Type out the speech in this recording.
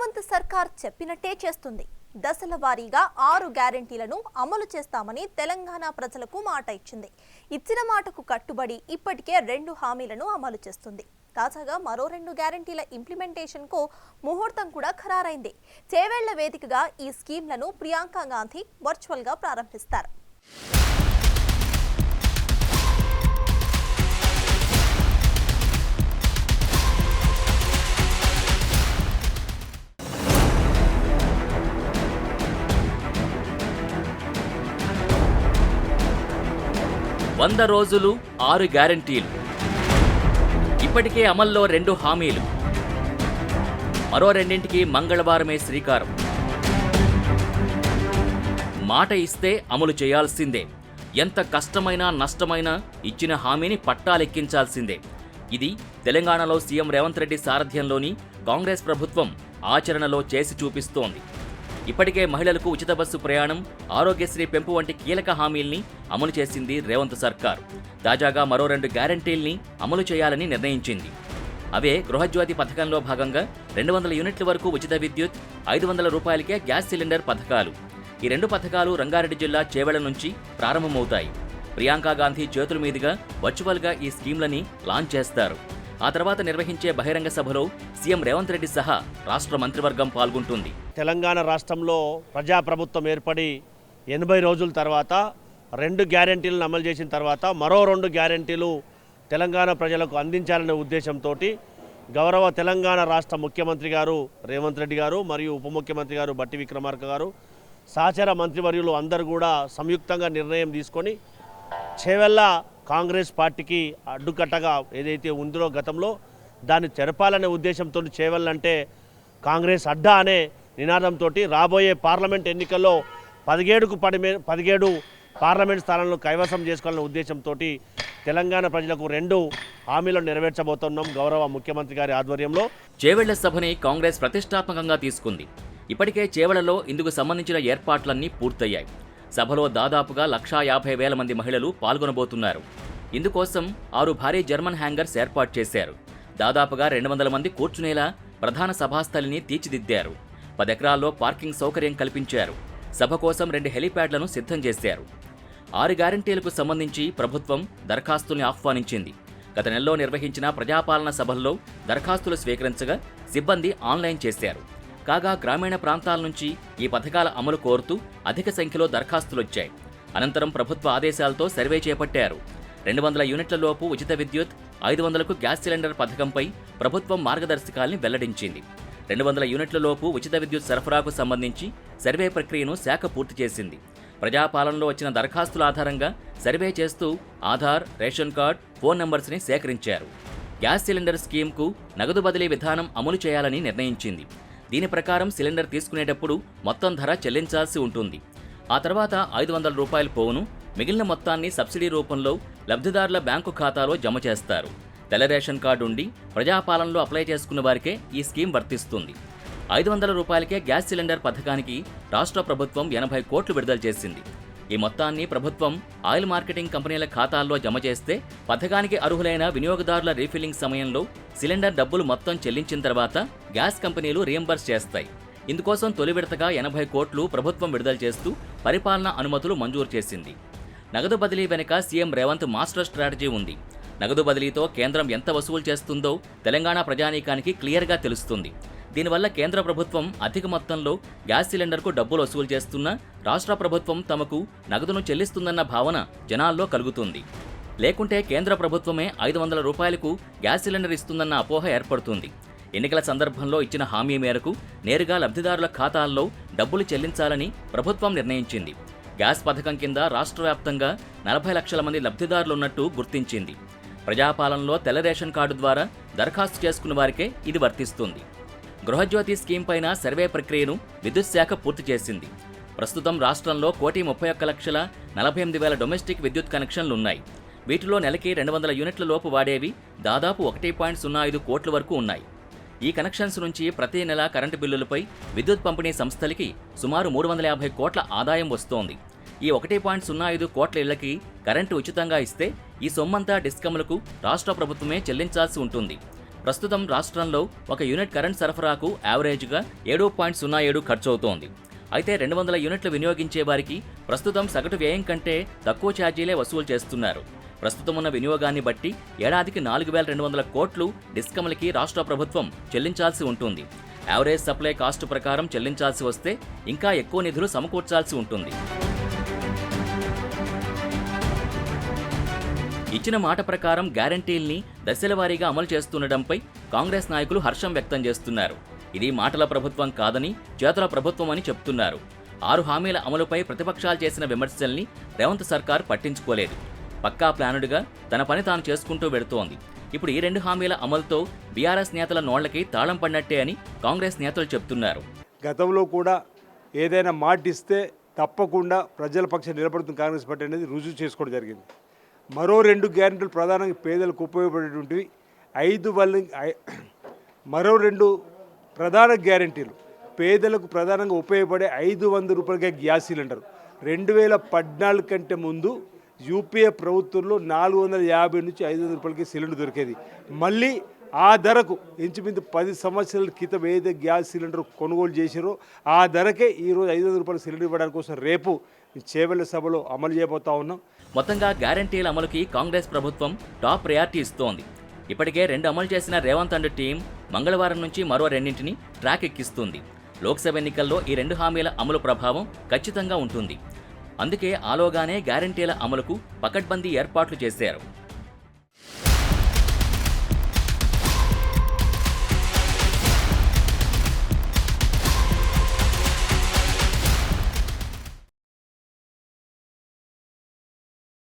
రేవంత్ సర్కార్ చెప్పినట్టే చేస్తుంది. దశల వారీగా 6 గ్యారెంటీలను అమలు చేస్తామని తెలంగాణ ప్రజలకు మాట ఇచ్చింది. ఇచ్చిన మాటకు కట్టుబడి ఇప్పటికే 2 హామీలను అమలు చేస్తుంది. తాజాగా మరో 2 గ్యారెంటీల ఇంప్లిమెంటేషన్ కు ముహూర్తం కూడా ఖరారైంది. చేవేళ్ల వేదికగా ఈ స్కీమ్లను ప్రియాంక గాంధీ వర్చువల్ గా ప్రారంభిస్తారు. వంద రోజులు 6 గ్యారెంటీలు. ఇప్పటికే అమల్లో 2 హామీలు. మరో 2ంటికి మంగళవారమే శ్రీకారం. మాట ఇస్తే అమలు చేయాల్సిందే. ఎంత కష్టమైనా నష్టమైనా ఇచ్చిన హామీని పట్టాలెక్కించాల్సిందే. ఇది తెలంగాణలో సీఎం రేవంత్ రెడ్డి సారథ్యంలోని కాంగ్రెస్ ప్రభుత్వం ఆచరణలో చేసి చూపిస్తోంది. ఇప్పటికే మహిళలకు ఉచిత బస్సు ప్రయాణం, ఆరోగ్యశ్రీ పెంపు వంటి కీలక హామీల్ని అమలు చేసింది రేవంత్ సర్కార్. తాజాగా మరో 2 గ్యారెంటీల్ని అమలు చేయాలని నిర్ణయించింది. అవే గృహజ్యోతి పథకంలో భాగంగా 200 యూనిట్ల వరకు ఉచిత విద్యుత్, 500 రూపాయలకే గ్యాస్ సిలిండర్ పథకాలు. ఈ 2 పథకాలు రంగారెడ్డి జిల్లా చేవెళ్ల నుంచి ప్రారంభమవుతాయి. ప్రియాంక గాంధీ చేతుల మీదుగా వర్చువల్గా ఈ స్కీమ్లని లాంచ్ చేస్తారు. ఆ తర్వాత నిర్వహించే బహిరంగ సభలో సీఎం రేవంత్ రెడ్డి సహా రాష్ట్ర మంత్రివర్గం పాల్గొంటుంది. తెలంగాణ రాష్ట్రంలో ప్రజాప్రభుత్వం ఏర్పడి 80 రోజుల తర్వాత 2 గ్యారెంటీలను అమలు చేసిన తర్వాత మరో 2 గ్యారెంటీలు తెలంగాణ ప్రజలకు అందించాలనే ఉద్దేశంతో గౌరవ తెలంగాణ రాష్ట్ర ముఖ్యమంత్రి గారు రేవంత్ రెడ్డి గారు మరియు ఉప ముఖ్యమంత్రి గారు బట్టి విక్రమార్క గారు సహచర మంత్రివర్యులు అందరూ కూడా సంయుక్తంగా నిర్ణయం తీసుకొని చేవెళ్ల కాంగ్రెస్ పార్టీకి అడ్డుకట్టగా ఏదైతే ఉందో గతంలో దాన్ని చెరపాలనే ఉద్దేశంతో చేవెళ్ళంటే కాంగ్రెస్ అడ్డా అనే నినాదంతో రాబోయే పార్లమెంట్ ఎన్నికల్లో 17 పార్లమెంట్ స్థానాలను కైవసం చేసుకోవాలనే ఉద్దేశంతో తెలంగాణ ప్రజలకు 2 హామీలను నెరవేర్చబోతున్నాం గౌరవ ముఖ్యమంత్రి గారి ఆధ్వర్యంలో. చేవెళ్ల సభని కాంగ్రెస్ ప్రతిష్టాత్మకంగా తీసుకుంది. ఇప్పటికే చేవెళ్లలో ఇందుకు సంబంధించిన ఏర్పాట్లన్నీ పూర్తయ్యాయి. సభలో దాదాపుగా 150,000 మంది మహిళలు పాల్గొనబోతున్నారు. ఇందుకోసం 6 భారీ జర్మన్ హ్యాంగర్స్ ఏర్పాటు చేశారు. దాదాపుగా 200 మంది కూర్చునేలా ప్రధాన సభాస్థలిని తీర్చిదిద్దారు. 10 ఎకరాల్లో పార్కింగ్ సౌకర్యం కల్పించారు. సభ కోసం 2 హెలీప్యాడ్లను సిద్ధం చేశారు. 6 గ్యారెంటీలకు సంబంధించి ప్రభుత్వం దరఖాస్తుల్ని ఆహ్వానించింది. గత నెలలో నిర్వహించిన ప్రజాపాలన సభల్లో దరఖాస్తులు స్వీకరించగా సిబ్బంది ఆన్లైన్ చేశారు. కాగా గ్రామీణ ప్రాంతాల నుంచి ఈ పథకాల అమలు కోరుతూ అధిక సంఖ్యలో దరఖాస్తులొచ్చాయి. అనంతరం ప్రభుత్వ ఆదేశాలతో సర్వే చేపట్టారు. 200 యూనిట్ల లోపు ఉచిత విద్యుత్, 500కు గ్యాస్ సిలిండర్ పథకంపై ప్రభుత్వం మార్గదర్శకాల్ని వెల్లడించింది. 200 యూనిట్ల లోపు ఉచిత విద్యుత్ సరఫరాకు సంబంధించి సర్వే ప్రక్రియను శాఖ పూర్తి చేసింది. ప్రజాపాలనలో వచ్చిన దరఖాస్తుల ఆధారంగా సర్వే చేస్తూ ఆధార్, రేషన్ కార్డ్, ఫోన్ నంబర్స్ని సేకరించారు. గ్యాస్ సిలిండర్ స్కీమ్కు నగదు బదిలీ విధానం అమలు చేయాలని నిర్ణయించింది. దీని ప్రకారం సిలిండర్ తీసుకునేటప్పుడు మొత్తం ధర చెల్లించాల్సి ఉంటుంది. ఆ తర్వాత 500 రూపాయలు పోవును, మిగిలిన మొత్తాన్ని సబ్సిడీ రూపంలో లబ్ధిదారుల బ్యాంకు ఖాతాలో జమ చేస్తారు. తెల్ల రేషన్ కార్డు ఉండి ప్రజాపాలనలో అప్లై చేసుకున్న వారికే ఈ స్కీమ్ వర్తిస్తుంది. 500 రూపాయలకే గ్యాస్ సిలిండర్ పథకానికి రాష్ట్ర ప్రభుత్వం 80 కోట్లు విడుదల చేసింది. ఈ మొత్తాన్ని ప్రభుత్వం ఆయిల్ మార్కెటింగ్ కంపెనీల ఖాతాల్లో జమ చేస్తే పథకానికి అర్హులైన వినియోగదారుల రీఫిల్లింగ్ సమయంలో సిలిండర్ డబ్బులు మొత్తం చెల్లించిన తర్వాత గ్యాస్ కంపెనీలు రియంబర్స్ చేస్తాయి. ఇందుకోసం తొలి విడతగా 80 కోట్లు ప్రభుత్వం విడుదల చేస్తూ పరిపాలనా అనుమతులు మంజూరు చేసింది. నగదు బదిలీ వెనుక సీఎం రేవంత్ మాస్టర్ స్ట్రాటజీ ఉంది. నగదు బదిలీతో కేంద్రం ఎంత వసూలు చేస్తుందో తెలంగాణ ప్రజానీకానికి క్లియర్గా తెలుస్తుంది. దీనివల్ల కేంద్ర ప్రభుత్వం అధిక మొత్తంలో గ్యాస్ సిలిండర్కు డబ్బులు వసూలు చేస్తున్నా రాష్ట్ర ప్రభుత్వం తమకు నగదును చెల్లిస్తుందన్న భావన జనాల్లో కలుగుతుంది. లేకుంటే కేంద్ర ప్రభుత్వమే 500 రూపాయలకు గ్యాస్ సిలిండర్ ఇస్తుందన్న అపోహ ఏర్పడుతుంది. ఎన్నికల సందర్భంలో ఇచ్చిన హామీ మేరకు నేరుగా లబ్ధిదారుల ఖాతాల్లో డబ్బులు చెల్లించాలని ప్రభుత్వం నిర్ణయించింది. గ్యాస్ పథకం కింద రాష్ట్ర వ్యాప్తంగా 40 లక్షల మంది లబ్ధిదారులున్నట్టు గుర్తించింది. ప్రజాపాలనలో తెల్ల రేషన్ కార్డు ద్వారా దరఖాస్తు చేసుకున్న వారికే ఇది వర్తిస్తుంది. గృహజ్యోతి స్కీమ్ పైన సర్వే ప్రక్రియను విద్యుత్ శాఖ పూర్తి చేసింది. ప్రస్తుతం రాష్ట్రంలో 1,31,48,000 డొమెస్టిక్ విద్యుత్ కనెక్షన్లున్నాయి. వీటిలో నెలకి 200 యూనిట్ల లోపు వాడేవి దాదాపు 1.05 కోట్ల వరకు ఉన్నాయి. ఈ కనెక్షన్స్ నుంచి ప్రతి నెల కరెంటు బిల్లులపై విద్యుత్ పంపిణీ సంస్థలకి సుమారు 350 కోట్ల ఆదాయం వస్తోంది. ఈ 1.05 కోట్ల ఇళ్లకి కరెంటు ఉచితంగా ఇస్తే ఈ సొమ్మంతా డిస్కమ్లకు రాష్ట్ర ప్రభుత్వమే చెల్లించాల్సి ఉంటుంది. ప్రస్తుతం రాష్ట్రంలో ఒక యూనిట్ కరెంట్ సరఫరాకు యావరేజ్గా 7.07 ఖర్చవుతోంది. అయితే 200 యూనిట్లు వినియోగించే వారికి ప్రస్తుతం సగటు వ్యయం కంటే తక్కువ ఛార్జీలే వసూలు చేస్తున్నారు. ప్రస్తుతం ఉన్న వినియోగాన్ని బట్టి ఏడాదికి 4,200 కోట్లు డిస్కమ్లకి రాష్ట్ర ప్రభుత్వం చెల్లించాల్సి ఉంటుంది. యావరేజ్ సప్లై కాస్ట్ ప్రకారం చెల్లించాల్సి వస్తే ఇంకా ఎక్కువ నిధులు సమకూర్చాల్సి ఉంటుంది. ఇచ్చిన మాట ప్రకారం గ్యారంటీల్ని దశలవారీగా అమలు చేస్తుండటంపై కాంగ్రెస్ నాయకులు హర్షం వ్యక్తం చేస్తున్నారు. ఇది మాటల ప్రభుత్వం కాదని చేతుల ప్రభుత్వం అని చెప్తున్నారు. 6 హామీల అమలుపై ప్రతిపక్షాలు చేసిన విమర్శల్ని రేవంత్ సర్కార్ పట్టించుకోలేదు. పక్కా ప్లానుడుగా తన పని తాను చేసుకుంటూ వెడుతోంది. ఇప్పుడు ఈ 2 హామీల అమలుతో బీఆర్ఎస్ నేతల నోళ్లకి తాళం పడినట్టే అని కాంగ్రెస్ నేతలు చెప్తున్నారు. గతంలో కూడా ఏదైనా మాట ఇస్తే తప్పకుండా ప్రజల పక్షం నిలబడుతున్న కాంగ్రెస్ పార్టీ అనేది రుజువు చేసుకోవడం జరిగింది. మరో 2 గ్యారెంటీలు ప్రధానంగా పేదలకు ఉపయోగపడేటువంటివి. మరో 2 ప్రధాన గ్యారెంటీలు పేదలకు ప్రధానంగా ఉపయోగపడే 500 రూపాయలకే గ్యాస్ సిలిండర్. 2014 కంటే ముందు యూపీఏ ప్రభుత్వంలో 450 నుంచి 500 రూపాయలకి సిలిండర్ దొరికేది. మళ్ళీ ఆ ధరకు ఇంచుమించు 10 సంవత్సరాల క్రితం ఏదైతే గ్యాస్ సిలిండర్ కొనుగోలు చేశారో ఆ ధరకే ఈరోజు 500 రూపాయల సిలిండర్ ఇవ్వడానికి కోసం రేపు చేవెళ్ల సభలో అమలు చేయబోతా ఉన్నాం. మొత్తంగా గ్యారంటీల అమలుకి కాంగ్రెస్ ప్రభుత్వం టాప్ ప్రయారిటీ ఇస్తోంది. ఇప్పటికే 2 అమలు చేసిన రేవంత్ అండ్ టీం మంగళవారం నుంచి మరో 2ంటిని ట్రాక్ ఎక్కిస్తుంది. లోక్సభ ఎన్నికల్లో ఈ 2 హామీల అమలు ప్రభావం ఖచ్చితంగా ఉంటుంది. అందుకే ఆలోగానే గ్యారంటీల అమలుకు పకడ్బందీ ఏర్పాట్లు చేశారు.